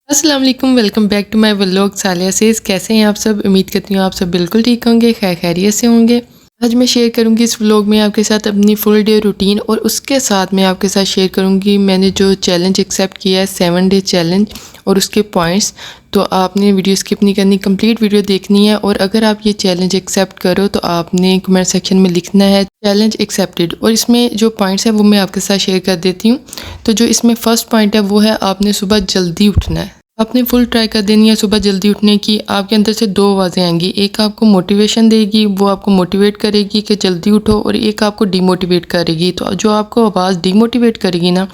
अस्सलाम वालेकुम, welcome back to my vlog Saliya says. कैसे हैं आप सब? उम्मीद करती हूँ आप सब बिल्कुल ठीक होंगे, खैरियत से होंगे। आज मैं शेयर करूँगी इस व्लॉग में आपके साथ अपनी फुल डे रूटीन, और उसके साथ मैं आपके साथ शेयर करूँगी मैंने जो चैलेंज एक्सेप्ट किया है 7 डे चैलेंज, और उसके पॉइंट्स। तो आपने वीडियो स्किप नहीं करनी, कंप्लीट वीडियो देखनी है। और अगर आप ये चैलेंज एक्सेप्ट करो तो आपने कमेंट सेक्शन में लिखना है चैलेंज एक्सेप्टेड। और इसमें जो पॉइंट्स हैं वो मैं आपके साथ शेयर कर देती हूँ। तो जो इसमें फर्स्ट पॉइंट है वो है आपने सुबह जल्दी उठना है। आपने फुल ट्राई कर देनी है सुबह जल्दी उठने की। आपके अंदर से दो आवाज़ें आएंगी, एक आपको मोटिवेशन देगी, वो आपको मोटिवेट करेगी कि जल्दी उठो, और एक आपको डिमोटिवेट करेगी। तो जो आपको आवाज़ डिमोटिवेट करेगी ना,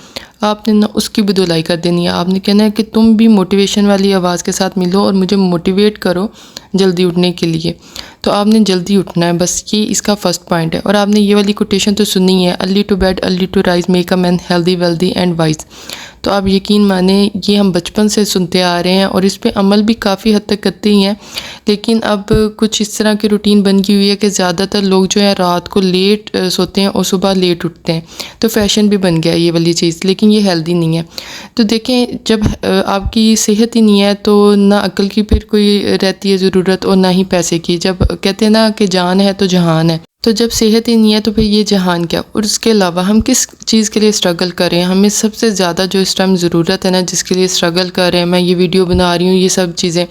आपने ना उसकी भी धुलाई कर देनी है। आपने कहना है कि तुम भी मोटिवेशन वाली आवाज़ के साथ मिलो और मुझे मोटिवेट करो जल्दी उठने के लिए। तो आपने जल्दी उठना है, बस ये इसका फर्स्ट पॉइंट है। और आपने ये वाली कोटेशन तो सुनी है, early to bed early to rise make a man healthy wealthy and wise. तो आप यकीन माने ये हम बचपन से सुनते आ रहे हैं और इस पे अमल भी काफ़ी हद तक करते ही हैं। लेकिन अब कुछ इस तरह की रूटीन बन गई हुई है कि ज़्यादातर लोग जो है रात को लेट सोते हैं और सुबह लेट उठते हैं। तो फैशन भी बन गया है ये वाली चीज़, लेकिन ये हेल्दी नहीं है। तो देखें, जब आपकी सेहत ही नहीं है तो ना अक्ल की फिर कोई रहती है ज़रूरत, और ना ही पैसे की। जब कहते हैं ना कि जान है तो जहान है, तो जब सेहत ही नहीं है तो फिर ये जहान क्या। और उसके अलावा हम किस चीज़ के लिए स्ट्रगल कर रहे हैं, हमें सबसे ज़्यादा जो इस टाइम ज़रूरत है ना, जिसके लिए स्ट्रगल कर रहे हैं, मैं ये वीडियो बना रही हूँ, ये सब चीज़ें,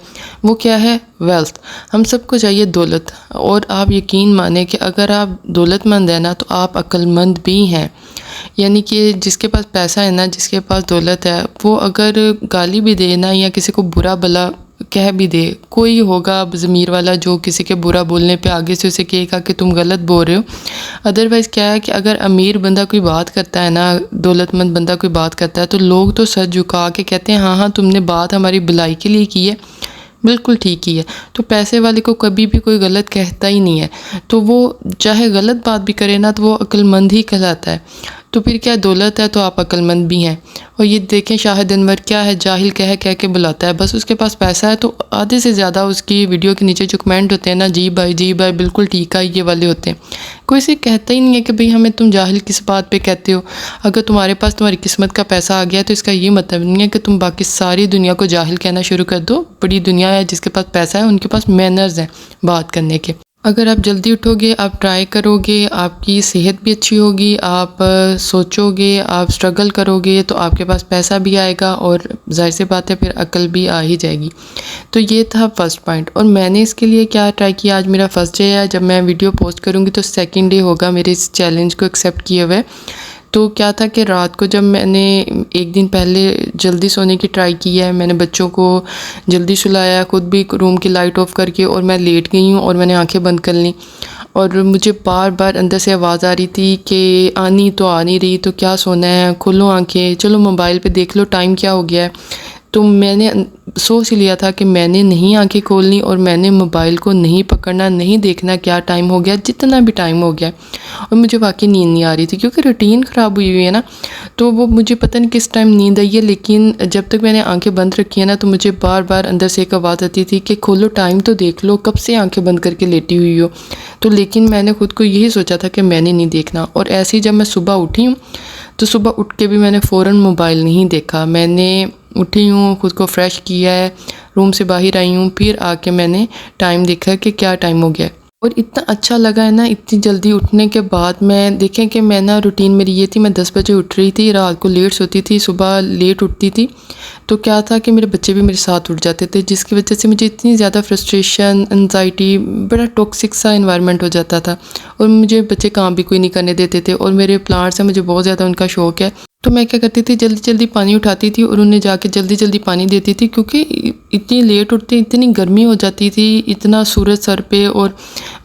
वो क्या है? वेल्थ। हम सबको चाहिए दौलत। और आप यकीन माने कि अगर आप दौलतमंद हैं ना तो आप अक्लमंद भी हैं। यानी कि जिसके पास पैसा है ना, जिसके पास दौलत है, वो अगर गाली भी दे ना या किसी को बुरा भला कह भी दे, कोई होगा ज़मीर वाला जो किसी के बुरा बोलने पे आगे से उसे कहेगा कि तुम गलत बोल रहे हो। अदरवाइज़ क्या है कि अगर अमीर बंदा कोई बात करता है ना, दौलतमंद बंदा कोई बात करता है, तो लोग तो सर झुका के कहते हैं हाँ हाँ तुमने बात हमारी भलाई के लिए की है, बिल्कुल ठीक ही है। तो पैसे वाले को कभी भी कोई गलत कहता ही नहीं है। तो वो चाहे गलत बात भी करे ना तो वो अक्लमंद ही कहलाता है। तो फिर क्या, दौलत है तो आप अक्लमंद भी हैं। और ये देखें, शाहिद अनवर क्या है, जाहिल कह कह के बुलाता है। बस उसके पास पैसा है तो आधे से ज़्यादा उसकी वीडियो के नीचे जो कमेंट होते हैं ना, जी भाई बिल्कुल ठीक है, ये वाले होते हैं। कोई से कहता ही नहीं है कि भाई हमें तुम जाहिल किस बात पे कहते हो। अगर तुम्हारे पास तुम्हारी किस्मत का पैसा आ गया तो इसका ये मतलब नहीं है कि तुम बाकी सारी दुनिया को जाहिल कहना शुरू कर दो। बड़ी दुनिया है, जिसके पास पैसा है उनके पास मैनर्स हैं बात करने के। अगर आप जल्दी उठोगे, आप ट्राई करोगे, आपकी सेहत भी अच्छी होगी, आप सोचोगे, आप स्ट्रगल करोगे, तो आपके पास पैसा भी आएगा और जाहिर सी बात है फिर अकल भी आ ही जाएगी। तो ये था फर्स्ट पॉइंट। और मैंने इसके लिए क्या ट्राई किया, आज मेरा फर्स्ट डे है। जब मैं वीडियो पोस्ट करूँगी तो सेकंड डे होगा मेरे इस चैलेंज को एक्सेप्ट किए हुए। तो क्या था कि रात को जब मैंने एक दिन पहले जल्दी सोने की ट्राई की है, मैंने बच्चों को जल्दी सुलाया, खुद भी रूम की लाइट ऑफ करके, और मैं लेट गई हूँ और मैंने आंखें बंद कर ली। और मुझे बार बार अंदर से आवाज़ आ रही थी कि आनी तो आ नहीं रही, तो क्या सोना है, खोलो आंखें, चलो मोबाइल पे देख लो टाइम क्या हो गया है। तो मैंने सोच लिया था कि मैंने नहीं आंखें खोलनी और मैंने मोबाइल को नहीं पकड़ना, नहीं देखना क्या टाइम हो गया, जितना भी टाइम हो गया। और मुझे वाकई नींद नहीं आ रही थी क्योंकि रूटीन ख़राब हुई हुई है ना, तो वो मुझे पता नहीं किस टाइम नींद आई है। लेकिन जब तक मैंने आंखें बंद रखी है ना, तो मुझे बार बार अंदर से एक आवाज़ आती थी कि खोलो टाइम तो देख लो, कब से आंखें बंद करके लेटी हुई हो। तो लेकिन मैंने खुद को यही सोचा था कि मैंने नहीं देखना। और ऐसे ही जब मैं सुबह उठी हूँ तो सुबह उठ के भी मैंने फ़ौरन मोबाइल नहीं देखा। मैंने उठी हूँ, खुद को फ्रेश किया है, रूम से बाहर आई हूँ, फिर आके मैंने टाइम देखा कि क्या टाइम हो गया। और इतना अच्छा लगा है ना, इतनी जल्दी उठने के बाद। मैं देखें कि मैं ना रूटीन मेरी ये थी, मैं 10 बजे उठ रही थी, रात को लेट सोती थी, सुबह लेट उठती थी। तो क्या था कि मेरे बच्चे भी मेरे साथ उठ जाते थे, जिसकी वजह से मुझे इतनी ज़्यादा फ्रस्ट्रेशन, एनजाइटी, बड़ा टॉक्सिक सा इन्वायरमेंट हो जाता था। और मुझे बच्चे काम भी कोई नहीं करने देते थे। और मेरे प्लांट्स हैं, मुझे बहुत ज़्यादा उनका शौक़ है। तो मैं क्या करती थी, जल्दी जल्दी पानी उठाती थी और उन्हें जाके जल्दी जल्दी पानी देती थी, क्योंकि इतनी लेट उठती, इतनी गर्मी हो जाती थी, इतना सूरज सर पे और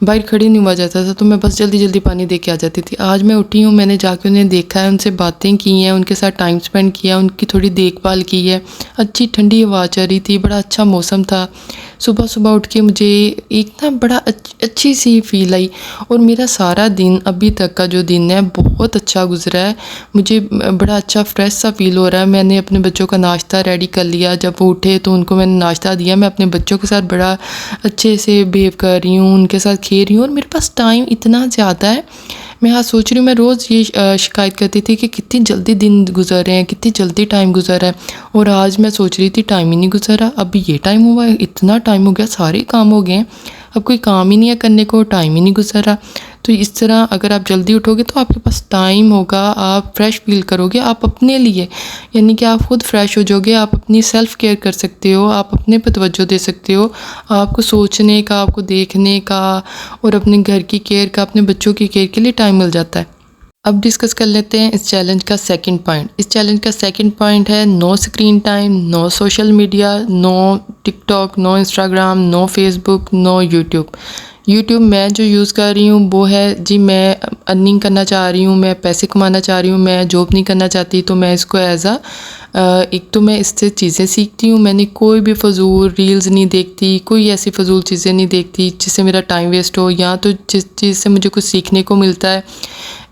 बाहर खड़ी नहीं हुआ जाता था। तो मैं बस जल्दी जल्दी पानी दे के आ जाती थी। आज मैं उठी हूँ, मैंने जाके उन्हें देखा है, उनसे बातें की हैं, उनके साथ टाइम स्पेंड किया, उनकी थोड़ी देखभाल की है। अच्छी ठंडी हवा चल रही थी, बड़ा अच्छा मौसम था। सुबह सुबह उठ के मुझे एक ना बड़ा अच्छी सी फील आई। और मेरा सारा दिन अभी तक का जो दिन है बहुत अच्छा गुजरा है। मुझे बड़ा अच्छा फ्रेश सा फील हो रहा है। मैंने अपने बच्चों का नाश्ता रेडी कर लिया, जब वो उठे तो उनको मैंने नाश्ता दिया। मैं अपने बच्चों के साथ बड़ा अच्छे से बिहेव कर रही हूँ, उनके साथ खेल रही हूँ, और मेरे पास टाइम इतना ज़्यादा है। मैं आज सोच रही हूँ, मैं रोज़ ये शिकायत करती थी कि कितनी जल्दी दिन गुजर रहे हैं, कितनी जल्दी टाइम गुजर रहा है, और आज मैं सोच रही थी टाइम ही नहीं गुजरा। अभी ये टाइम हुआ है, इतना टाइम हो गया, सारे काम हो गए हैं, अब कोई काम ही नहीं है करने को, टाइम ही नहीं गुजर रहा। तो इस तरह अगर आप जल्दी उठोगे तो आपके पास टाइम होगा, आप फ्रेश फील करोगे, आप अपने लिए, यानी कि आप खुद फ्रेश हो जाओगे, आप अपनी सेल्फ केयर कर सकते हो, आप अपने पर तवज्जो दे सकते हो, आपको सोचने का, आपको देखने का, और अपने घर की केयर का, अपने बच्चों की केयर के लिए टाइम मिल जाता है। अब डिस्कस कर लेते हैं इस चैलेंज का सेकंड पॉइंट। इस चैलेंज का सेकंड पॉइंट है no screen time, no social media, no TikTok, no Instagram, no Facebook, no YouTube. YouTube मैं जो यूज़ कर रही हूँ वो है जी, मैं अर्निंग करना चाह रही हूँ, मैं पैसे कमाना चाह रही हूँ, मैं जॉब नहीं करना चाहती, तो मैं इसको एक तो मैं इससे चीज़ें सीखती हूँ, मैंने कोई भी फ़जूल रील्स नहीं देखती, कोई ऐसी फ़जूल चीज़ें नहीं देखती जिससे मेरा टाइम वेस्ट हो, या तो जिस चीज़ से मुझे कुछ सीखने को मिलता है,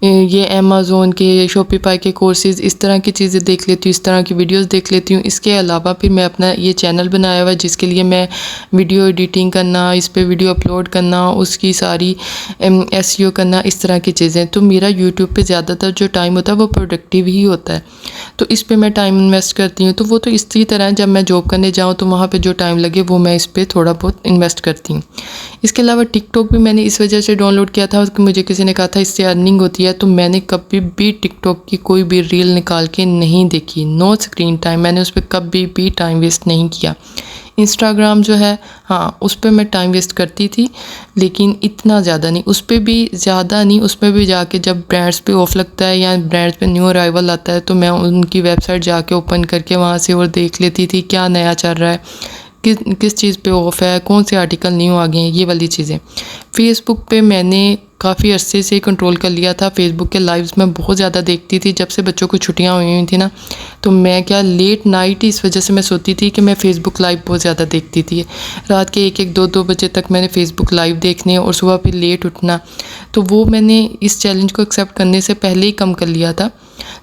ये अमेज़ोन के, शॉपिफ़ाई के कोर्सेज़, इस तरह की चीज़ें देख लेती हूँ, इस तरह की वीडियोस देख लेती हूँ। इसके अलावा फिर मैं अपना ये चैनल बनाया हुआ है जिसके लिए मैं वीडियो एडिटिंग करना, इस पे वीडियो अपलोड करना, उसकी सारी एसईओ करना, इस तरह की चीज़ें। तो मेरा यूट्यूब पे ज़्यादातर जो टाइम होता है वो प्रोडक्टिव ही होता है, तो इस पे मैं टाइम इन्वेस्ट करती हूँ। तो वो तो इसी तरह जब मैं जॉब करने जाऊँ तो वहाँ पे जो टाइम लगे वो मैं इस पे थोड़ा बहुत इन्वेस्ट करती हूँ। इसके अलावा टिकटॉक भी मैंने इस वजह से डाउनलोड किया था कि मुझे किसी ने कहा था इससे अर्निंग होती है, तो मैंने कभी भी टिकटॉक की कोई भी रील निकाल के नहीं देखी। नो स्क्रीन टाइम, मैंने उस पर कभी भी टाइम वेस्ट नहीं किया। इंस्टाग्राम जो है, हाँ उस पर मैं टाइम वेस्ट करती थी, लेकिन इतना ज़्यादा नहीं, उस पर भी ज़्यादा नहीं। उस पर भी जाके जब ब्रांड्स पे ऑफ लगता है या ब्रांड्स पे न्यू अराइवल आता है तो मैं उनकी वेबसाइट जाके ओपन करके वहाँ से और देख लेती थी क्या नया चल रहा है, किस चीज़ पे ऑफ है, कौन से आर्टिकल न्यू आ गए हैं, ये वाली चीज़ें। फेसबुक पे मैंने काफ़ी अरसे से कंट्रोल कर लिया था। फेसबुक के लाइव्स मैं बहुत ज़्यादा देखती थी, जब से बच्चों को छुट्टियां हुई थी ना, तो मैं क्या लेट नाइट ही इस वजह से मैं सोती थी कि मैं फ़ेसबुक लाइव बहुत ज़्यादा देखती थी। रात के 1-1, 2-2 बजे तक मैंने फ़ेसबुक लाइव देखने और सुबह फिर लेट उठना, तो वो मैंने इस चैलेंज को एक्सेप्ट करने से पहले ही कम कर लिया था।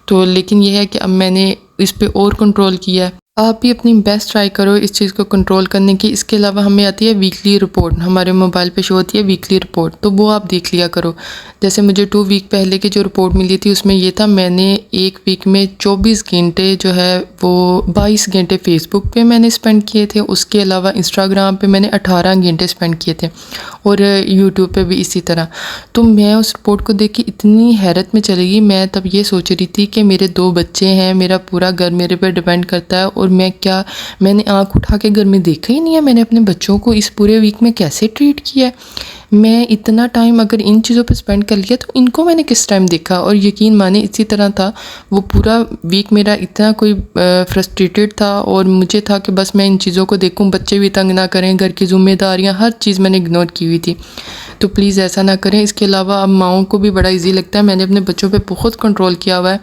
तो लेकिन यह है कि अब मैंने इस पर और कंट्रोल किया है। आप भी अपनी बेस्ट ट्राई करो इस चीज़ को कंट्रोल करने की। इसके अलावा हमें आती है वीकली रिपोर्ट, हमारे मोबाइल पे शो होती है वीकली रिपोर्ट, तो वो आप देख लिया करो। जैसे मुझे 2 वीक पहले की जो रिपोर्ट मिली थी उसमें ये था, मैंने 1 वीक में 24 घंटे जो है वो 22 घंटे फेसबुक पे मैंने स्पेंड किए थे। उसके अलावा इंस्टाग्राम पे मैंने 18 घंटे स्पेंड किए थे, और यूट्यूब पे भी इसी तरह। तो मैं उस रिपोर्ट को देख के इतनी हैरत में चली गई। मैं तब ये सोच रही थी कि मेरे 2 बच्चे हैं, मेरा पूरा घर मेरे पे डिपेंड करता है, और मैंने आँख उठा के घर में देखा ही नहीं है मैंने अपने बच्चों को इस पूरे वीक में कैसे ट्रीट किया है। मैं इतना टाइम अगर इन चीज़ों पे स्पेंड कर लिया तो इनको मैंने किस टाइम देखा। और यकीन माने इसी तरह था वो पूरा वीक मेरा, इतना कोई फ्रस्ट्रेटेड था, और मुझे था कि बस मैं इन चीज़ों को देखूं, बच्चे भी तंग ना करें, घर की जिम्मेदारियां, हर चीज़ मैंने इग्नोर की हुई थी। तो प्लीज़ ऐसा ना करें। इसके अलावा अब माओं को भी बड़ा ईजी लगता है, मैंने अपने बच्चों पे बहुत कंट्रोल किया हुआ है।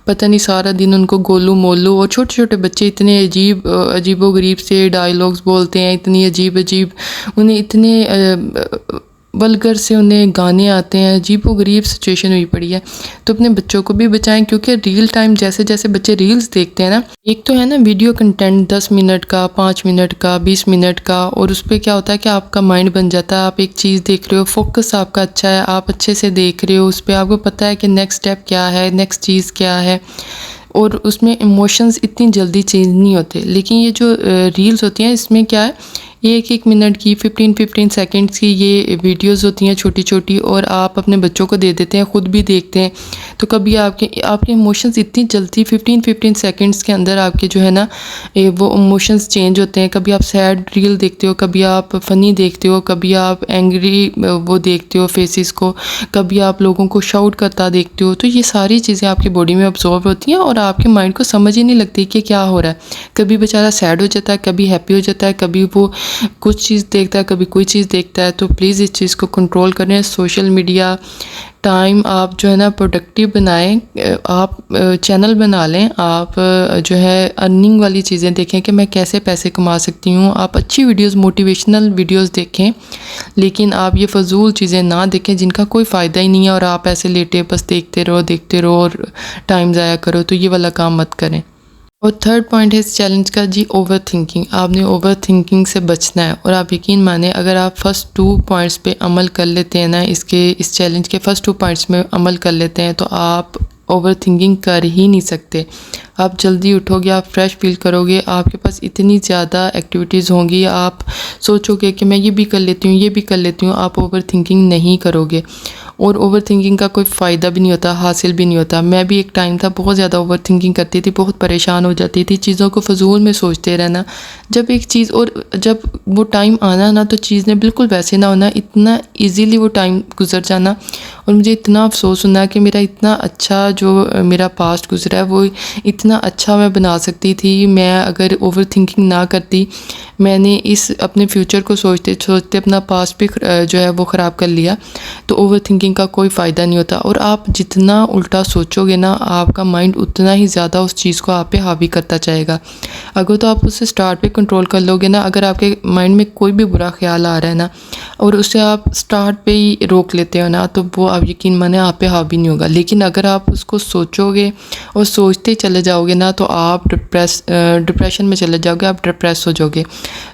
पता नहीं सारा दिन उनको गोलू मोलू, और छोटे छोटे बच्चे इतने अजीबो गरीब से डायलॉग्स बोलते हैं, इतनी अजीब उन्हें इतने वल्गर से उन्हें गाने आते हैं, अजीबो गरीब सिचुएशन हुई पड़ी है। तो अपने बच्चों को भी बचाएं, क्योंकि रील टाइम जैसे जैसे बच्चे रील्स देखते हैं ना, एक तो है ना वीडियो कंटेंट 10 मिनट का, 5 मिनट का, 20 मिनट का, और उस पर क्या होता है कि आपका माइंड बन जाता है। आप एक चीज़ देख रहे हो, फोकस आपका अच्छा है, आप अच्छे से देख रहे हो उस पर, आपको पता है कि नेक्स्ट स्टेप क्या है, नेक्स्ट चीज़ क्या है, और उसमें इमोशंस इतनी जल्दी चेंज नहीं होते। लेकिन ये जो रील्स होती हैं इसमें क्या है, 1-1 मिनट की, 15-15 सेकंड्स की ये वीडियोस होती हैं छोटी छोटी, और आप अपने बच्चों को दे देते हैं, ख़ुद भी देखते हैं। तो कभी आपके इमोशंस इतनी जल्दी 15-15 सेकंड्स के अंदर आपके जो है ना वो इमोशंस चेंज होते हैं। कभी आप सैड रील देखते हो, कभी आप फ़नी देखते हो, कभी आप एंग्री वो देखते हो फेसेस को, कभी आप लोगों को शाउट करता देखते हो। तो ये सारी चीज़ें आपकी बॉडी में अब्जॉर्व होती हैं और आपके माइंड को समझ ही नहीं लगती कि क्या हो रहा है। कभी बेचारा सैड हो जाता है, कभी हैप्पी हो जाता है, कभी वो कुछ चीज़ देखता है, कभी कोई चीज़ देखता है। तो प्लीज़ इस चीज़ को कंट्रोल करें। सोशल मीडिया टाइम आप जो है ना प्रोडक्टिव बनाएं, आप चैनल बना लें, आप जो है अर्निंग वाली चीज़ें देखें कि मैं कैसे पैसे कमा सकती हूँ। आप अच्छी वीडियोस, मोटिवेशनल वीडियोस देखें, लेकिन आप ये फजूल चीज़ें ना देखें जिनका कोई फ़ायदा ही नहीं है, और आप ऐसे लेटे बस देखते रहो और टाइम ज़ाया करो। तो ये वाला काम मत करें। और थर्ड पॉइंट है इस चैलेंज का जी, ओवर थिंकिंग। आपने ओवर थिंकिंग से बचना है और आप यकीन माने अगर आप फर्स्ट 2 पॉइंट्स पे अमल कर लेते हैं ना, इस चैलेंज के फर्स्ट 2 पॉइंट्स में अमल कर लेते हैं तो आप ओवर थिंकिंग कर ही नहीं सकते। आप जल्दी उठोगे, आप फ्रेश फील करोगे, आपके पास इतनी ज़्यादा एक्टिविटीज़ होंगी, आप सोचोगे कि मैं ये भी कर लेती हूँ, ये भी कर लेती हूँ, आप ओवर थिंकिंग नहीं करोगे। और ओवर थिंकिंग का कोई फ़ायदा भी नहीं होता, हासिल भी नहीं होता। मैं भी एक टाइम था बहुत ज़्यादा ओवर थिंकिंग करती थी, बहुत परेशान हो जाती थी, चीज़ों को फ़ज़ूल में सोचते रहना। जब एक चीज़ और जब वो टाइम आना ना तो चीज़ ने बिल्कुल वैसे ना होना, इतना ईज़िली वो टाइम गुज़र जाना और मुझे इतना अफ़सोस होना कि मेरा इतना अच्छा जो मेरा पास्ट गुज़रा है वो इतना अच्छा मैं बना सकती थी। मैं अगर ओवर थिंकिंग ना करती, मैंने इस अपने फ्यूचर को सोचते सोचते अपना पास्ट भी जो है वो ख़राब कर लिया। तो ओवर थिंकिंग का कोई फ़ायदा नहीं होता और आप जितना उल्टा सोचोगे ना, आपका माइंड उतना ही ज़्यादा उस चीज़ को आप पे हावी करता जाएगा। अगर तो आप उससे स्टार्ट पे कंट्रोल कर लोगे ना, अगर आपके माइंड में कोई भी बुरा ख्याल आ रहा है ना और उसे आप स्टार्ट पे ही रोक लेते हो ना, तो वो आप यकीन माने आप पे हावी नहीं होगा। लेकिन अगर आप उसको सोचोगे और सोचते चले जाओगे ना तो आप डिप्रेशन में चले जाओगे, आप डिप्रेस हो जाओगे।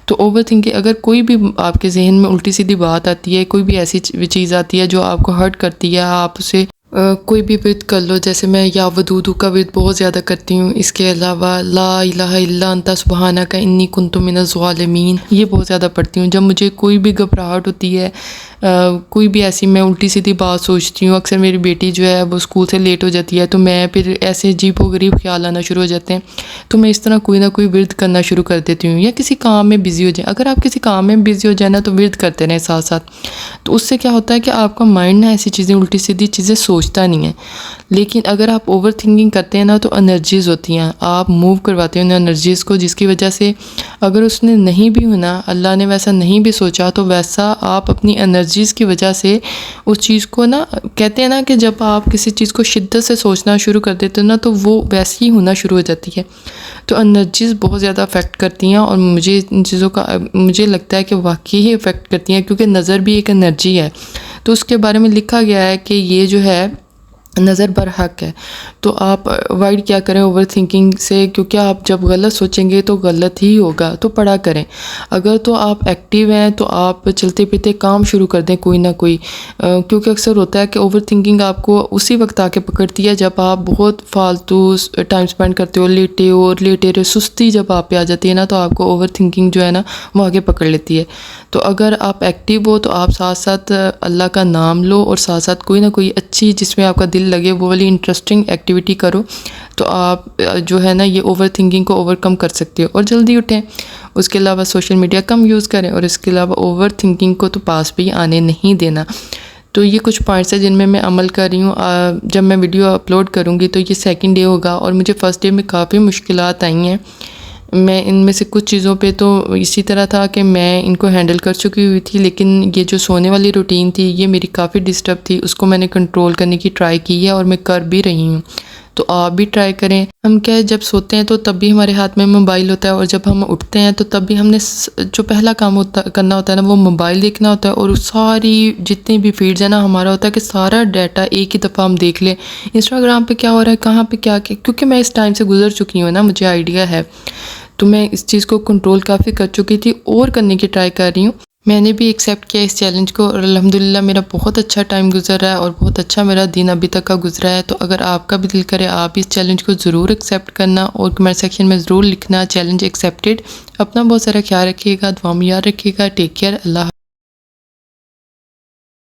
तो ओवर थिंकिंग, अगर कोई भी आपके जहन में उल्टी सीधी बात आती है, कोई भी ऐसी चीज़ आती है जो आपको हर्ट करती है, आप उसे कोई भी विर्द कर लो। जैसे मैं या वदूदू का विर्द बहुत ज़्यादा करती हूँ। इसके अलावा ला इलाहा इल्ला अंता सुब्हानका इन्नी कुन्तु मिनज़ ज़ालिमीन, ये बहुत ज़्यादा पढ़ती हूँ। जब मुझे कोई भी घबराहट होती है, कोई भी ऐसी मैं उल्टी सीधी बात सोचती हूँ, अक्सर मेरी बेटी जो है वो स्कूल से लेट हो जाती है तो मैं फिर ऐसे अजीबोगरीब ख्याल आना शुरू हो जाते हैं, तो मैं इस तरह कोई ना कोई विर्द करना शुरू कर देती हूँ या किसी काम में बिज़ी हो जाए। अगर आप किसी काम में बिज़ी हो जाए ना तो विर्द करते रहें साथ साथ, तो उससे क्या होता है कि आपका माइंड ना ऐसी चीज़ें उल्टी सीधी चीज़ें सोचता नहीं है। लेकिन अगर आप ओवर थिंकिंग करते हैं ना तो एनर्जीज़ होती हैं, आप मूव करवाते हो उन एनर्जीज़ को, जिसकी वजह से अगर उसने नहीं भी होना, अल्लाह ने वैसा नहीं भी सोचा, तो वैसा आप अपनी एनर्जीज़ की वजह से उस चीज़ को ना, कहते हैं ना कि जब आप किसी चीज़ को शिद्दत से सोचना शुरू कर देते हो ना तो वो वैसी ही होना शुरू हो जाती है। तो एनर्जीज़ बहुत ज़्यादा अफेक्ट करती हैं और मुझे इन चीज़ों का मुझे लगता है कि वाकई ही अफेक्ट करती हैं, क्योंकि नज़र भी एक एनर्जी है। तो उसके बारे में लिखा गया है कि ये जो है नज़र बरहक है। तो आप अवॉइड क्या करें ओवर थिंकिंग से, क्योंकि आप जब गलत सोचेंगे तो गलत ही होगा। तो पढ़ा करें। अगर तो आप एक्टिव हैं तो आप चलते फिरते काम शुरू कर दें कोई ना कोई, क्योंकि अक्सर होता है कि ओवर थिंकिंग आपको उसी वक्त आके पकड़ती है जब आप बहुत फालतू टाइम स्पेंड करते हो, लेटे रहे, सुस्ती जब आप पे आ जाती है ना तो आपको ओवर थिंकिंग जो है ना वो आगे पकड़ लेती है। तो अगर आप एक्टिव हो तो आप साथ साथ अल्लाह का नाम लो और साथ साथ कोई ना कोई अच्छी जिसमें आपका दिल लगे वो वाली इंटरेस्टिंग एक्टिविटी करो, तो आप जो है ना ये ओवर थिंकिंग को ओवरकम कर सकते हो और जल्दी उठें। उसके अलावा सोशल मीडिया कम यूज़ करें और इसके अलावा ओवर थिंकिंग को तो पास भी आने नहीं देना। तो ये कुछ पॉइंट्स हैं जिनमें मैं अमल कर रही हूँ। जब मैं वीडियो अपलोड करूँगी तो ये सेकंड डे होगा और मुझे फ़र्स्ट डे में काफ़ी मुश्किलात आई हैं। मैं इनमें से कुछ चीज़ों पे तो इसी तरह था कि मैं इनको हैंडल कर चुकी हुई थी, लेकिन ये जो सोने वाली रूटीन थी ये मेरी काफ़ी डिस्टर्ब थी, उसको मैंने कंट्रोल करने की ट्राई की है और मैं कर भी रही हूँ। तो आप भी ट्राई करें। हम क्या है, जब सोते हैं तो तब भी हमारे हाथ में मोबाइल होता है और जब हम उठते हैं तो तब भी हमने जो पहला काम करना होता है ना वो मोबाइल देखना होता है और सारी जितनी भी फीड्स है ना हमारा होता है कि सारा डाटा एक ही दफ़ा हम देख लें। इंस्टाग्राम पे क्या हो रहा है, कहाँ पे क्या, क्योंकि मैं इस टाइम से गुजर चुकी हूँ ना, मुझे आइडिया है। तो मैं इस चीज़ को कंट्रोल काफ़ी कर चुकी थी और करने की ट्राई कर रही हूँ। मैंने भी एक्सेप्ट किया इस चैलेंज को और अल्हम्दुलिल्लाह मेरा बहुत अच्छा टाइम गुजर रहा है और बहुत अच्छा मेरा दिन अभी तक का गुजरा है। तो अगर आपका भी दिल करे आप इस चैलेंज को ज़रूर एक्सेप्ट करना और कमेंट सेक्शन में ज़रूर लिखना चैलेंज एक्सेप्टेड। अपना बहुत सारा ख्याल रखिएगा, दुआ में याद रखिएगा। Take care. अल्लाह।